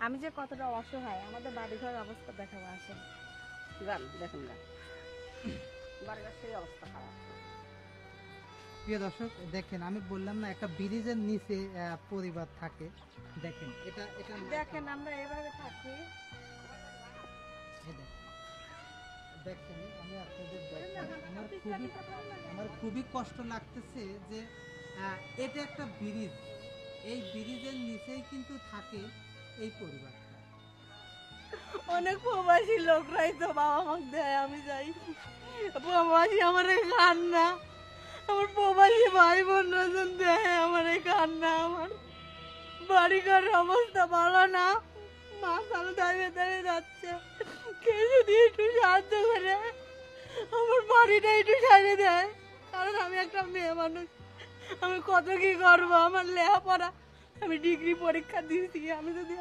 আমি যে কতটা অসহায়, আমাদের বাড়িঘর অবস্থা দেখাবো আসেন। যান দেখেন না, বাড়িঘর সেই অবস্থা খারাপ। প্রিয় দর্শক দেখেন, আমি বললাম না একটা ব্রিজের নিচে পরিবার থাকে। দেখেন এটা এটা দেখেন আমরা এভাবে থাকি। এই দেখেন আমি আপনাদের দেখেন, আমার খুবই কষ্ট লাগতেছে যে এটা একটা ব্রিজ, এই ব্রিজের নিচেই কিন্তু থাকে এই পরিবারটা। অনেক প্রবাসী লোকরাই তো বাবা মাকে দেয়, আমি যাই প্রবাসী আমার কান্না, আমার প্রবাসী ভাই বোনরা দেয় আমার কান্না। আমার বাড়িঘর অবস্থা ভালো না, মা সারা দাঁড়িয়ে দাঁড়িয়ে যাচ্ছে। কে যদি একটু সাহায্য করে আমার বাড়িটা একটু সারিয়ে দেয়, কারণ আমি একটা মেয়ে মানুষ, আমি কত কি করবো, আমার লেখাপড়া, আমি ডিগ্রি পরীক্ষা দিয়েছি, আমি যদি